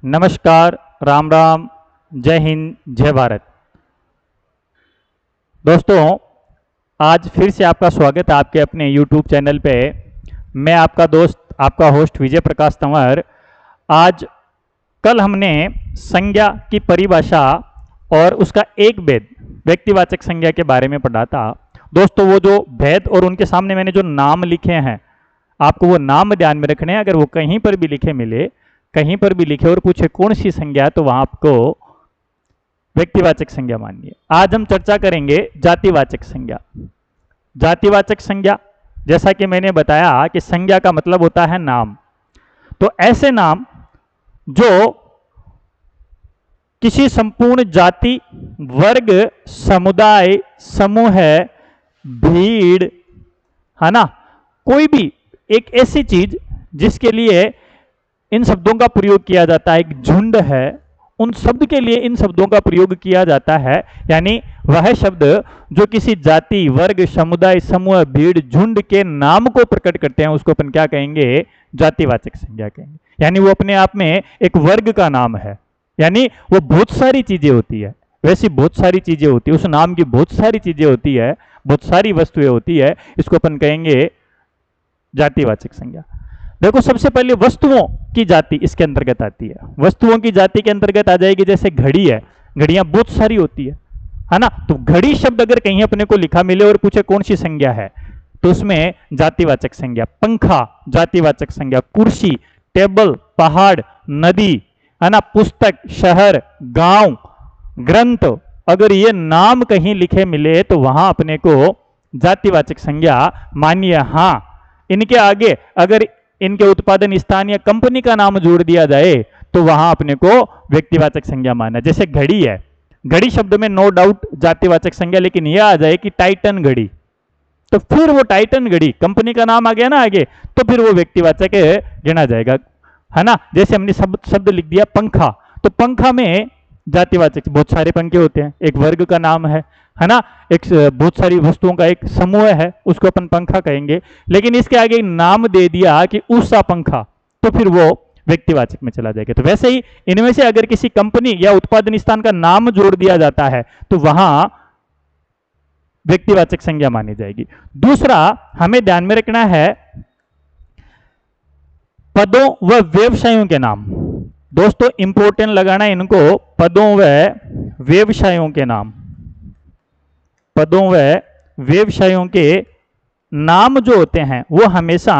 नमस्कार, राम राम, जय हिंद, जय भारत। दोस्तों, आज फिर से आपका स्वागत है आपके अपने YouTube चैनल पे। मैं आपका दोस्त, आपका होस्ट विजय प्रकाश तंवर। आज कल हमने संज्ञा की परिभाषा और उसका एक भेद व्यक्तिवाचक संज्ञा के बारे में पढ़ा था। दोस्तों, वो जो भेद और उनके सामने मैंने जो नाम लिखे हैं, आपको वो नाम ध्यान में रखने हैं। अगर वो कहीं पर भी लिखे मिले, कहीं पर भी लिखे और पूछे कौन सी संज्ञा है, तो वहां आपको व्यक्तिवाचक संज्ञा माननी है। आज हम चर्चा करेंगे जातिवाचक संज्ञा। जातिवाचक संज्ञा, जैसा कि मैंने बताया कि संज्ञा का मतलब होता है नाम। तो ऐसे नाम जो किसी संपूर्ण जाति, वर्ग, समुदाय, समूह, भीड़, है ना, कोई भी एक ऐसी चीज जिसके लिए इन शब्दों का प्रयोग किया जाता है, एक झुंड है, उन शब्द के लिए इन शब्दों का प्रयोग किया जाता है। यानी वह शब्द जो किसी जाति, वर्ग, समुदाय, समूह, भीड़, झुंड के नाम को प्रकट करते हैं, उसको अपन क्या कहेंगे? जातिवाचक संज्ञा कहेंगे। यानी वो अपने आप में एक वर्ग का नाम है। यानी वो बहुत सारी चीजें होती है, वैसी बहुत सारी चीजें होती है, उस नाम की बहुत सारी चीजें होती है, बहुत सारी वस्तुएं होती है, इसको अपन कहेंगे जातिवाचक संज्ञा। देखो, सबसे पहले वस्तुओं की जाति इसके अंतर्गत आती है। वस्तुओं की जाति के अंतर्गत आ जाएगी, जैसे घड़ी है, घड़ियां बहुत सारी होती है ना। तो घड़ी शब्द अगर कहीं अपने को लिखा मिले और पूछे कौन सी संज्ञा है, तो उसमें जातिवाचक संज्ञा। पंखा जातिवाचक संज्ञा। कुर्सी, टेबल, पहाड़, नदी, है ना, पुस्तक, शहर, गांव, ग्रंथ, अगर ये नाम कहीं लिखे मिले तो वहां अपने को जातिवाचक संज्ञा मानिए। हाँ, इनके आगे अगर इनके उत्पादन स्थान या कंपनी का नाम जोड़ दिया जाए तो वहां अपने को व्यक्तिवाचक संज्ञा माना। जैसे घड़ी है, घड़ी शब्द में नो डाउट जातिवाचक संज्ञा, लेकिन यह आ जाए कि टाइटन घड़ी, तो फिर वो टाइटन घड़ी कंपनी का नाम आ गया ना आगे, तो फिर वो व्यक्तिवाचक गिना जाएगा, है ना। जैसे हमने शब्द लिख दिया पंखा, तो पंखा में जातिवाचक, बहुत सारे पंखे होते हैं, एक वर्ग का नाम है ना, एक बहुत सारी वस्तुओं का एक समूह है, उसको अपन पंखा कहेंगे। लेकिन इसके आगे नाम दे दिया कि उषा पंखा, तो फिर वो व्यक्तिवाचक में चला जाएगा। तो वैसे ही इनमें से अगर किसी कंपनी या उत्पादन स्थान का नाम जोड़ दिया जाता है तो वहां व्यक्तिवाचक संज्ञा मानी जाएगी। दूसरा हमें ध्यान में रखना है पदों व व्यवसायों के नाम। दोस्तों, इंपोर्टेंट लगाना इनको, पदों व व्यवसायों के नाम। पदों व व्यवसायों के नाम जो होते हैं वो हमेशा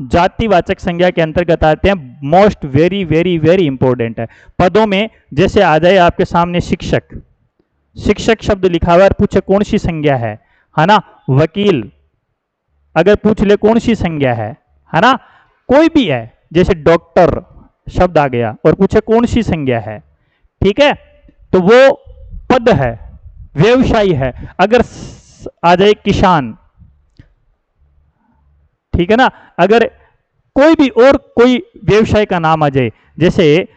जातिवाचक संज्ञा के अंतर्गत आते हैं। Most very very very important है। पदों में जैसे आ जाए आपके सामने शिक्षक, शिक्षक शब्द लिखा हुआ है, पूछे कौन सी संज्ञा है ना। वकील अगर पूछ ले कौन सी संज्ञा है ना, कोई भी है, जैसे डॉक्टर शब्द आ गया और पूछे कौन सी संज्ञा है, ठीक है, तो वो पद है, व्यवसायी है। अगर आ जाए किसान, ठीक है ना, अगर कोई भी और कोई व्यवसाय का नाम आ जाए, जैसे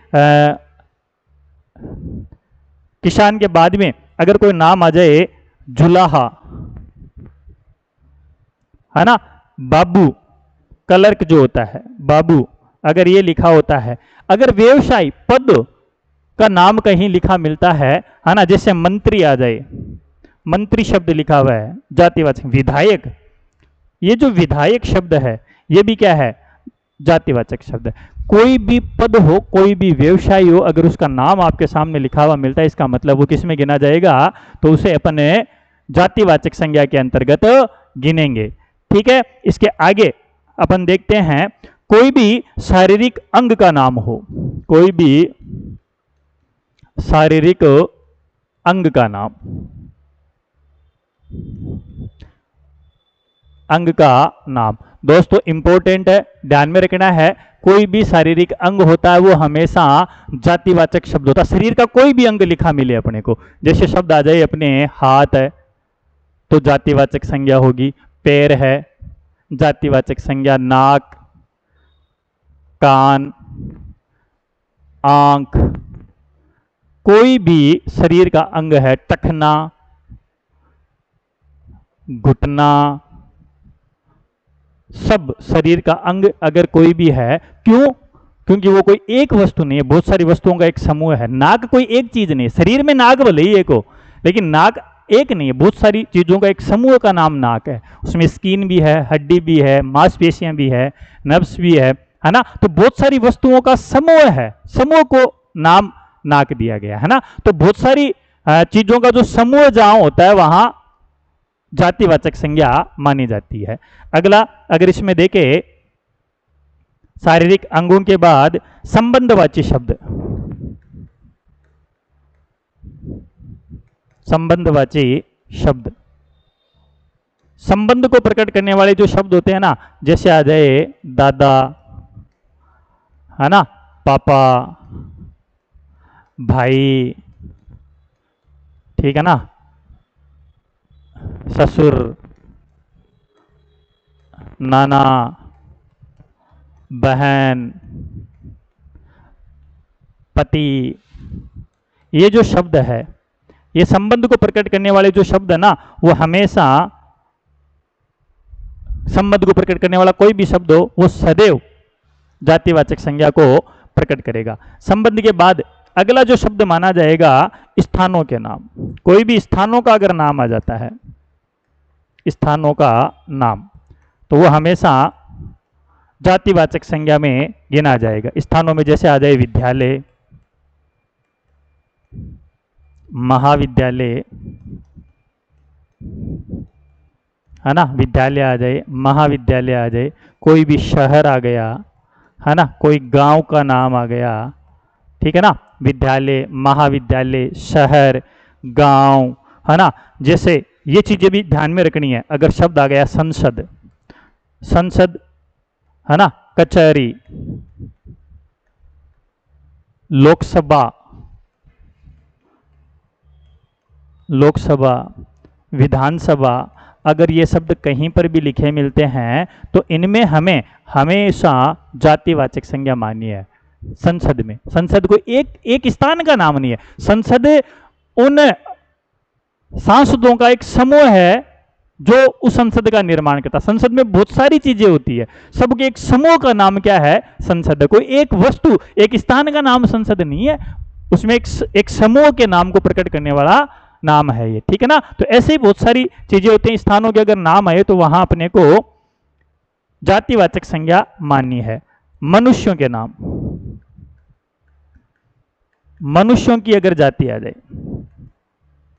किसान के बाद में अगर कोई नाम आ जाए जुलाहा, है ना, बाबू, क्लर्क जो होता है बाबू, अगर ये लिखा होता है, अगर व्यवसाय पद का नाम कहीं लिखा मिलता है ना, जैसे मंत्री आ जाए, मंत्री शब्द लिखा हुआ है, जातिवाचक। विधायक, ये जो विधायक शब्द है ये भी क्या है? जातिवाचक शब्द है। कोई भी पद हो, कोई भी व्यवसाय हो, अगर उसका नाम आपके सामने लिखा हुआ मिलता है, इसका मतलब वो किस में गिना जाएगा? तो उसे अपने जातिवाचक संज्ञा के अंतर्गत गिनेंगे, ठीक है। इसके आगे अपन देखते हैं, कोई भी शारीरिक अंग का नाम हो, कोई भी शारीरिक अंग का नाम, अंग का नाम दोस्तों इंपॉर्टेंट है, ध्यान में रखना है। कोई भी शारीरिक अंग होता है वो हमेशा जातिवाचक शब्द होता है। शरीर का कोई भी अंग लिखा मिले अपने को, जैसे शब्द आ जाए अपने हाथ है तो जातिवाचक संज्ञा होगी, पैर है जातिवाचक संज्ञा, नाक, कान, आंख, कोई भी शरीर का अंग है, टखना, घुटना, सब शरीर का अंग अगर कोई भी है, क्यों? क्योंकि वो कोई एक वस्तु नहीं है, बहुत सारी वस्तुओं का एक समूह है। नाक कोई एक चीज नहीं है, शरीर में नाक भले ही एक हो, लेकिन नाक एक नहीं है, बहुत सारी चीजों का एक समूह का नाम नाक है। उसमें स्किन भी है, हड्डी भी है, मांसपेशियां भी है, नर्व्स भी है ना। तो बहुत सारी वस्तुओं का समूह है, समूह को नाम नाक दिया गया है ना। तो बहुत सारी चीजों का जो समूह जहां होता है वहां जातिवाचक संज्ञा मानी जाती है। अगला अगर इसमें देखे, शारीरिक अंगों के बाद संबंधवाची शब्द, संबंधवाची शब्द, संबंध को प्रकट करने वाले जो शब्द होते हैं ना, जैसे आ जाए दादा, है ना, पापा, भाई, ठीक है ना, ससुर, नाना, बहन, पति, ये जो शब्द है, ये संबंध को प्रकट करने वाले जो शब्द है ना, वो हमेशा, संबंध को प्रकट करने वाला कोई भी शब्द हो वो सदैव जातिवाचक संज्ञा को प्रकट करेगा। संबंध के बाद अगला जो शब्द माना जाएगा स्थानों के नाम। कोई भी स्थानों का अगर नाम आ जाता है, स्थानों का नाम, तो वो हमेशा जातिवाचक संज्ञा में गिना जाएगा। स्थानों में जैसे आ जाए विद्यालय, महाविद्यालय, है ना, विद्यालय आ जाए, महाविद्यालय आ जाए, कोई भी शहर आ गया, है ना, कोई गांव का नाम आ गया, ठीक है ना, विद्यालय, महाविद्यालय, शहर, गांव, है ना। जैसे ये चीजें भी ध्यान में रखनी है। अगर शब्द आ गया संसद, संसद, है ना, कचहरी, लोकसभा, लोकसभा, विधानसभा, अगर ये शब्द कहीं पर भी लिखे मिलते हैं तो इनमें हमें हमेशा जातिवाचक संज्ञा माननी है। संसद में, संसद को एक स्थान का नाम नहीं है, संसद उन सांसदों का एक समूह है जो उस संसद का निर्माण करता है। संसद में बहुत सारी चीजें होती है, सबके एक समूह का नाम क्या है, संसद। कोई एक वस्तु, एक स्थान का नाम संसद नहीं है, उसमें एक समूह के नाम को प्रकट करने वाला नाम है ये, ठीक है ना। तो ऐसे ही बहुत सारी चीजें होती हैं, स्थानों के अगर नाम आए तो वहां अपने को जातिवाचक संज्ञा माननी है। मनुष्यों के नाम, मनुष्यों की अगर जाति आ जाए,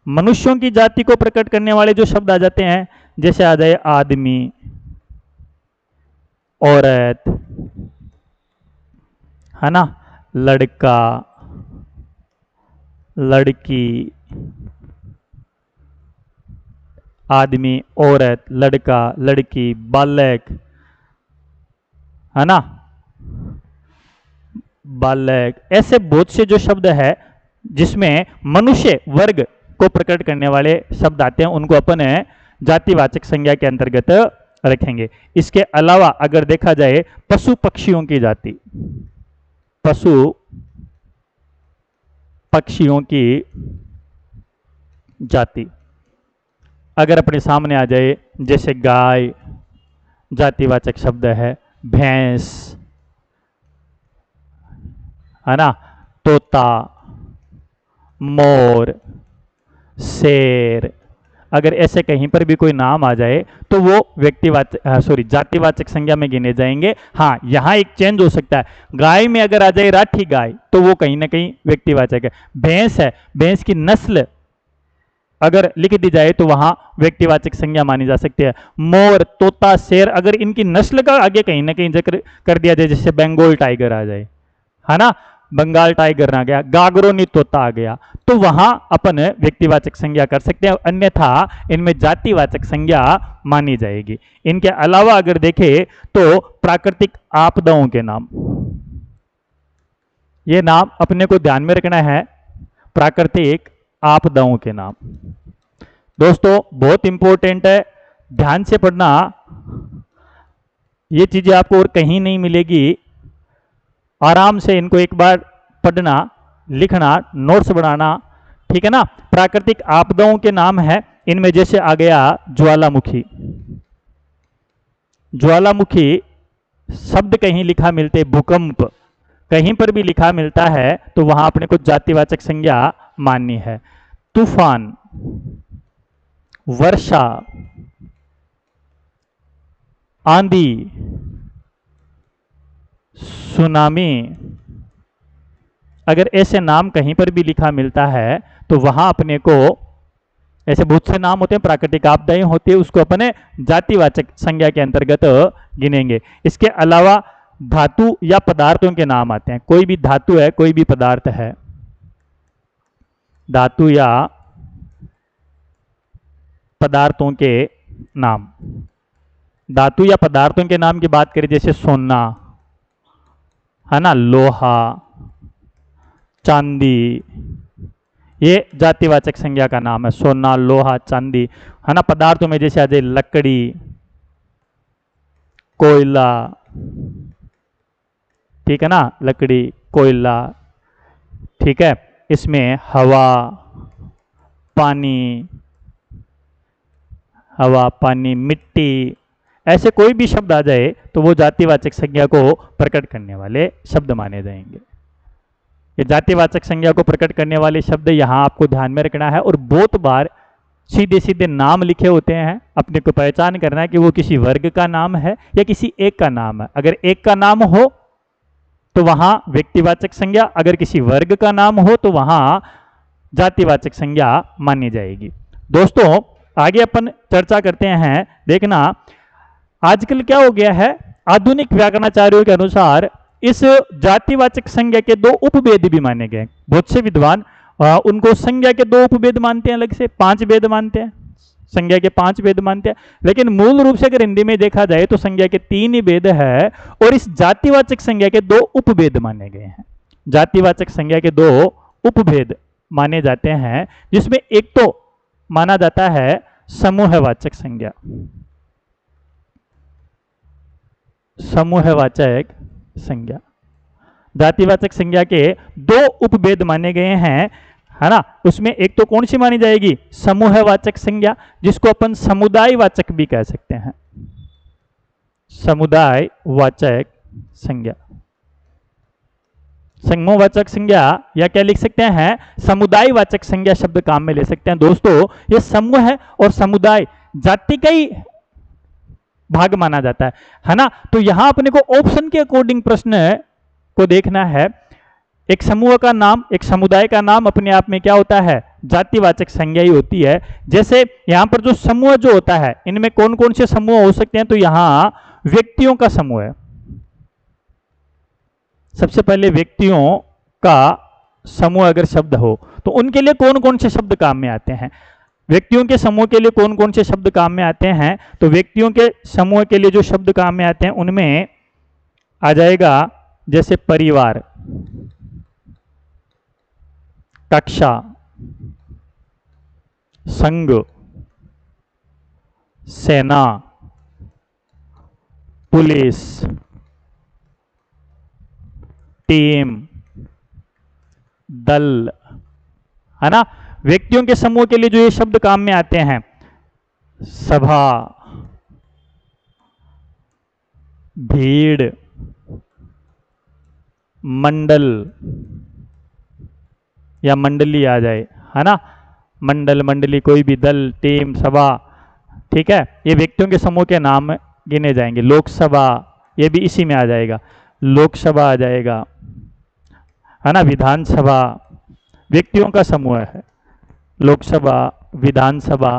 मनुष्यों की जाति को प्रकट करने वाले जो शब्द आ जाते हैं, जैसे आ जाए आदमी, औरत, है ना, लड़का, लड़की, आदमी, औरत, लड़का, लड़की, बालक, है ना, बालक, ऐसे बहुत से जो शब्द है जिसमें मनुष्य वर्ग को प्रकट करने वाले शब्द आते हैं, उनको अपन जातिवाचक संज्ञा के अंतर्गत रखेंगे। इसके अलावा अगर देखा जाए पशु पक्षियों की जाति, पशु पक्षियों की जाति अगर अपने सामने आ जाए, जैसे गाय जातिवाचक शब्द है, भैंस, है ना, तोता, मोर, शेर, अगर ऐसे कहीं पर भी कोई नाम आ जाए तो वो व्यक्तिवाचक जातिवाचक संज्ञा में गिने जाएंगे। हाँ, यहाँ एक चेंज हो सकता है, गाय में अगर आ जाए राठी गाय तो वो कहीं ना कहीं व्यक्तिवाचक है। भैंस है, भैंस की नस्ल अगर लिख दी जाए तो वहां व्यक्तिवाचक संज्ञा मानी जा सकती है। मोर, तोता, शेर, अगर इनकी नस्ल का आगे कहीं ना कहीं जिक्र कर दिया जाए, जैसे बंगाल टाइगर आ जाए, है ना, बंगाल टाइगर आ गया, गागरोनी तोता आ गया, तो वहां अपन व्यक्तिवाचक संज्ञा कर सकते हैं, अन्यथा इनमें जातिवाचक संज्ञा मानी जाएगी। इनके अलावा अगर देखें तो प्राकृतिक आपदाओं के नाम, ये नाम अपने को ध्यान में रखना है, प्राकृतिक आपदाओं के नाम। दोस्तों बहुत इंपॉर्टेंट है, ध्यान से पढ़ना, ये चीजें आपको और कहीं नहीं मिलेगी। आराम से इनको एक बार पढ़ना, लिखना, नोट्स बनाना, ठीक है ना। प्राकृतिक आपदाओं के नाम है, इनमें जैसे आ गया ज्वालामुखी, ज्वालामुखी शब्द कहीं लिखा मिलते भूकंप, कहीं पर भी लिखा मिलता है तो वहां अपने को जातिवाचक संज्ञा माननी है। तूफान, वर्षा, आंधी, सुनामी, अगर ऐसे नाम कहीं पर भी लिखा मिलता है तो वहां अपने को, ऐसे बहुत से नाम होते हैं, प्राकृतिक आपदाएं होती है, उसको अपने जातिवाचक संज्ञा के अंतर्गत गिनेंगे। इसके अलावा धातु या पदार्थों के नाम आते हैं। कोई भी धातु है, कोई भी पदार्थ है, धातु या पदार्थों के नाम, धातु या पदार्थों के नाम की बात करें जैसे सोना है ना, लोहा, चांदी, ये जातिवाचक संज्ञा का नाम है। सोना, लोहा, चांदी है ना। पदार्थों में जैसे आ जाए लकड़ी, कोयला, ठीक है ना, लकड़ी, कोयला, ठीक है। इसमें हवा, पानी, हवा, पानी, मिट्टी, ऐसे कोई भी शब्द आ जाए तो वो जातिवाचक संज्ञा को प्रकट करने वाले शब्द माने जाएंगे। ये जातिवाचक संज्ञा को प्रकट करने वाले शब्द यहाँ आपको ध्यान में रखना है। और बहुत बार सीधे सीधे नाम लिखे होते हैं, अपने को पहचान करना है कि वो किसी वर्ग का नाम है या किसी एक का नाम है। अगर एक का नाम हो तो वहां व्यक्तिवाचक संज्ञा, अगर किसी वर्ग का नाम हो तो वहां जातिवाचक संज्ञा मानी जाएगी। दोस्तों आगे अपन चर्चा करते हैं। देखना आजकल क्या हो गया है, आधुनिक व्याकरणाचार्यों के अनुसार इस जातिवाचक संज्ञा के दो उपभेद भी माने गए। बहुत से विद्वान उनको संज्ञा के दो उपभेद मानते हैं, अलग से 5 भेद मानते हैं, संज्ञा के 5 भेद मानते हैं। लेकिन मूल रूप से अगर हिंदी में देखा जाए तो संज्ञा के 3 ही भेद है और इस जातिवाचक संज्ञा के 2 उपभेद माने गए हैं। जातिवाचक संज्ञा के 2 उपभेद माने जाते हैं, जिसमें एक तो माना जाता है समूहवाचक संज्ञा। समूहवाचक संज्ञा, जातिवाचक संज्ञा के 2 उपभेद माने गए हैं, है ना। उसमें एक तो कौन सी मानी जाएगी, समूहवाचक संज्ञा, जिसको अपन समुदायवाचक भी कह सकते हैं। समुदायवाचक संज्ञा, समूहवाचक संज्ञा, या क्या लिख सकते हैं, समुदायवाचक संज्ञा शब्द काम में ले सकते हैं। दोस्तों ये समूह है और समुदाय जाति का ही भाग माना जाता है ना। तो यहां अपने को ऑप्शन के अकॉर्डिंग प्रश्न को देखना है। एक समूह का नाम, एक समुदाय का नाम अपने आप में क्या होता है, जातिवाचक संज्ञा ही होती है। जैसे यहां पर जो समूह जो होता है, इनमें कौन कौन से समूह हो सकते हैं, तो यहां व्यक्तियों का समूह है। सबसे पहले व्यक्तियों का समूह अगर शब्द हो तो उनके लिए कौन कौन से शब्द काम में आते हैं। व्यक्तियों के समूह के लिए कौन कौन से शब्द काम में आते हैं, तो व्यक्तियों के समूह के लिए जो शब्द काम में आते हैं उनमें आ जाएगा जैसे परिवार, कक्षा, संघ, सेना, पुलिस, टीम, दल, है ना। व्यक्तियों के समूह के लिए जो ये शब्द काम में आते हैं, सभा, भीड़, मंडल या मंडली आ जाए, है ना। मंडल, मंडली, कोई भी दल, टीम, सभा, ठीक है, ये व्यक्तियों के समूह के नाम गिने जाएंगे। लोकसभा, ये भी इसी में आ जाएगा, लोकसभा आ जाएगा, है ना। विधानसभा व्यक्तियों का समूह है, लोकसभा, विधानसभा,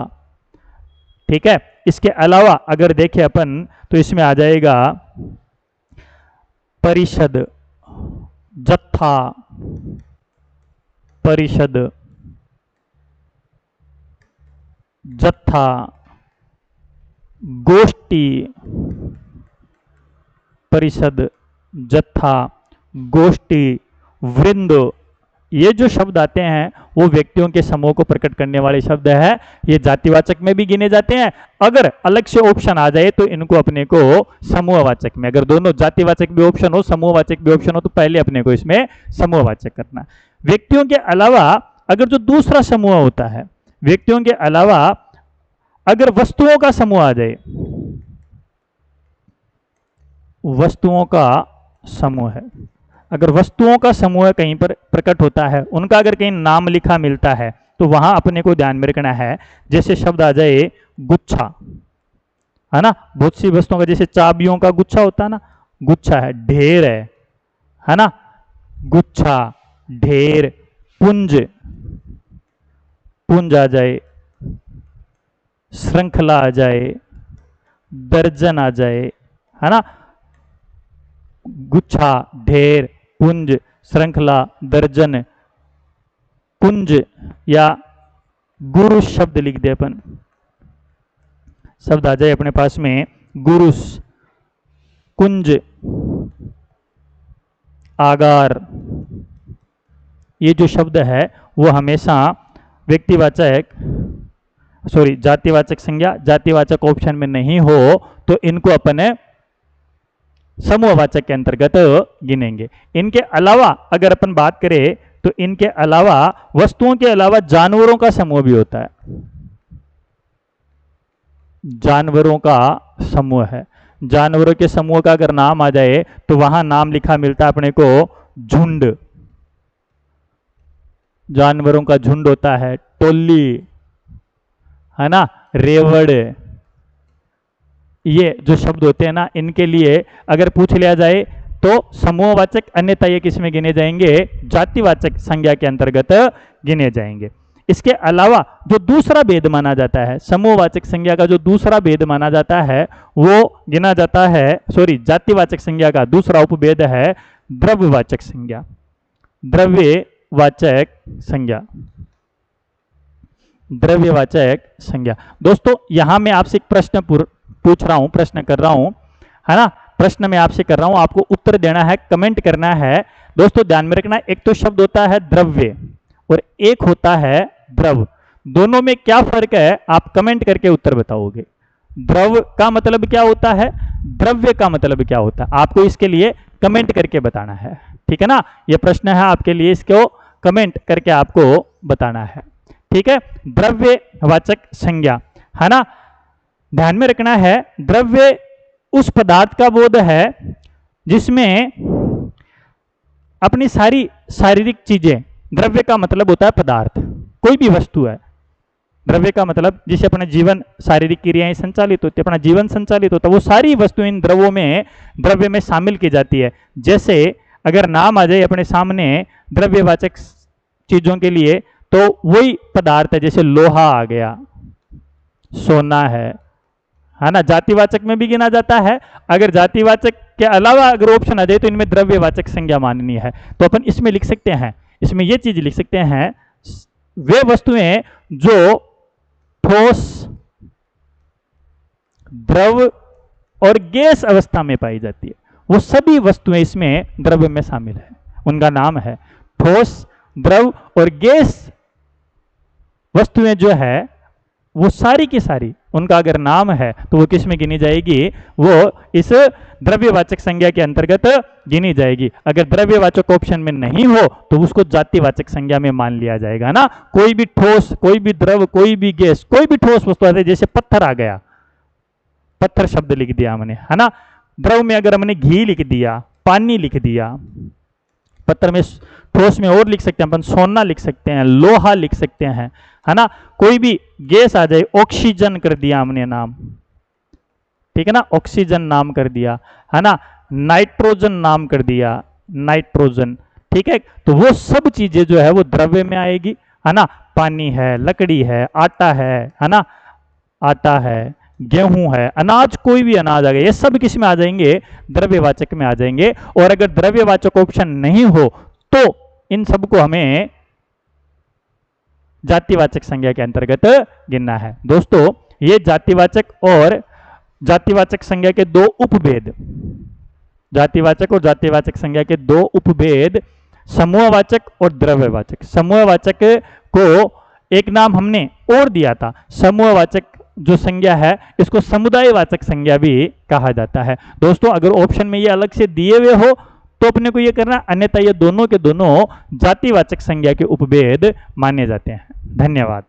ठीक है। इसके अलावा अगर देखें अपन तो इसमें आ जाएगा परिषद, जत्था, परिषद, जत्था, गोष्ठी, परिषद, जत्था, गोष्ठी, वृंद, ये जो शब्द आते हैं वो व्यक्तियों के समूह को प्रकट करने वाले शब्द है। ये जातिवाचक में भी गिने जाते हैं। अगर अलग से ऑप्शन आ जाए तो इनको अपने को समूहवाचक में, अगर दोनों जातिवाचक भी ऑप्शन हो, समूहवाचक भी ऑप्शन हो, तो पहले अपने को इसमें समूहवाचक करना। व्यक्तियों के अलावा अगर जो दूसरा समूह होता है, व्यक्तियों के अलावा अगर वस्तुओं का समूह आ जाए, वस्तुओं का समूह है, अगर वस्तुओं का समूह कहीं पर प्रकट होता है, उनका अगर कहीं नाम लिखा मिलता है, तो वहां अपने को ध्यान में रखना है। जैसे शब्द आ जाए गुच्छा, है ना, बहुत सी वस्तुओं का, जैसे चाबियों का गुच्छा होता है ना, गुच्छा है। ढेर है ना, गुच्छा, ढेर, पुंज, पुंज आ जाए, श्रृंखला आ जाए, दर्जन आ जाए, है ना। गुच्छा, ढेर, पुंज, श्रृंखला, दर्जन, कुंज या गुरु शब्द लिख दे अपन, शब्द आ जाए अपने पास में गुरुस, कुंज, आगार। ये जो शब्द है वो हमेशा व्यक्तिवाचक, सॉरी जातिवाचक संज्ञा, जातिवाचक ऑप्शन में नहीं हो तो इनको अपन समूहवाचक के अंतर्गत गिनेंगे। इनके अलावा अगर अपन बात करें तो इनके अलावा वस्तुओं के अलावा जानवरों का समूह भी होता है। जानवरों का समूह है। जानवरों के समूह का अगर नाम आ जाए तो वहां नाम लिखा मिलता है अपने को झुंड। जानवरों का झुंड होता है, टोली, है ना, रेवड़। ये जो शब्द होते हैं ना, इनके लिए अगर पूछ लिया जाए तो समूहवाचक, अन्यथा ये किस में गिने जाएंगे? जातिवाचक संज्ञा के अंतर्गत गिने जाएंगे। इसके अलावा जो दूसरा भेद माना जाता है, समूहवाचक संज्ञा का जो दूसरा भेद माना जाता है वो गिना जाता है, सॉरी जातिवाचक संज्ञा का दूसरा उपभेद है द्रव्यवाचक संज्ञा। द्रव्यवाचक संज्ञा, द्रव्यवाचक संज्ञा। दोस्तों यहां मैं आपसे एक प्रश्न पूछ रहा हूं, प्रश्न कर रहा हूं, है ना, प्रश्न मैं आपसे कर रहा हूं, आपको उत्तर देना है, कमेंट करना है। दोस्तों ध्यान में रखना, एक तो शब्द होता है द्रव्य और एक होता है द्रव। दोनों में क्या फर्क है आप कमेंट करके उत्तर बताओगे। द्रव का मतलब क्या होता है, द्रव्य का मतलब क्या होता है, आपको इसके लिए कमेंट करके बताना है। ठीक है ना, यह प्रश्न है आपके लिए, इसको कमेंट करके आपको बताना है। ठीक है, द्रव्यवाचक संज्ञा, है ना, ध्यान में रखना है। द्रव्य उस पदार्थ का बोध है जिसमें अपनी सारी शारीरिक चीजें, द्रव्य का मतलब होता है पदार्थ, कोई भी वस्तु है। द्रव्य का मतलब जिसे अपना जीवन, शारीरिक क्रियाएं संचालित होती है, अपना जीवन संचालित होता है, वो सारी वस्तुएं इन द्रव्यों में, द्रव्य में शामिल की जाती है। जैसे अगर नाम आ जाए अपने सामने द्रव्यवाचक चीजों के लिए तो वही पदार्थ है, जैसे लोहा आ गया, सोना है ना, जातिवाचक में भी गिना जाता है। अगर जातिवाचक के अलावा अगर ऑप्शन आ जाए तो इनमें द्रव्यवाचक संज्ञा माननी है, तो अपन इसमें लिख सकते हैं, इसमें ये चीज लिख सकते हैं, वे वस्तुएं जो ठोस, द्रव और गैस अवस्था में पाई जाती है, वो सभी वस्तुएं इसमें द्रव्य में शामिल है। उनका नाम है ठोस, द्रव और गैस वस्तुएं जो है वो सारी की सारी, उनका अगर नाम है तो वो किस में गिनी जाएगी? वो इस द्रव्यवाचक संज्ञा के अंतर्गत गिनी जाएगी। अगर द्रव्यवाचक ऑप्शन में नहीं हो तो उसको जातिवाचक संज्ञा में मान लिया जाएगा ना। कोई भी ठोस, कोई भी द्रव, कोई भी गैस, कोई भी ठोस वस्तु आती है, जैसे पत्थर आ गया, पत्थर शब्द लिख दिया हमने, है ना। द्रव में अगर हमने घी लिख दिया, पानी लिख दिया, पत्थर में, ठोस में और लिख सकते हैं अपन, सोना लिख सकते हैं, लोहा लिख सकते हैं, है ना। कोई भी गैस आ जाए, ऑक्सीजन कर दिया हमने नाम, ठीक है ना, ऑक्सीजन नाम कर दिया, है ना, नाइट्रोजन नाम कर दिया, नाइट्रोजन, ठीक है। तो वो सब चीजें जो है वो द्रव्य में आएगी, है ना। पानी है, लकड़ी है, आटा है ना, आटा है, गेहूं है, अनाज, कोई भी अनाज आ गया, ये सब किस में आ जाएंगे? द्रव्यवाचक में आ जाएंगे। और अगर द्रव्यवाचक ऑप्शन नहीं हो तो इन सबको हमें जातिवाचक संज्ञा के अंतर्गत गिनना है। दोस्तों ये जातिवाचक और जातिवाचक संज्ञा के दो उपभेद, जातिवाचक और जातिवाचक संज्ञा के दो उपभेद, समूहवाचक और द्रव्यवाचक। समूहवाचक को एक नाम हमने और दिया था, समूहवाचक जो संज्ञा है इसको समुदायवाचक संज्ञा भी कहा जाता है। दोस्तों अगर ऑप्शन में ये अलग से दिए हुए हो तो अपने को ये करना, अन्यथा ये दोनों के दोनों जातिवाचक संज्ञा के उपभेद माने जाते हैं। धन्यवाद।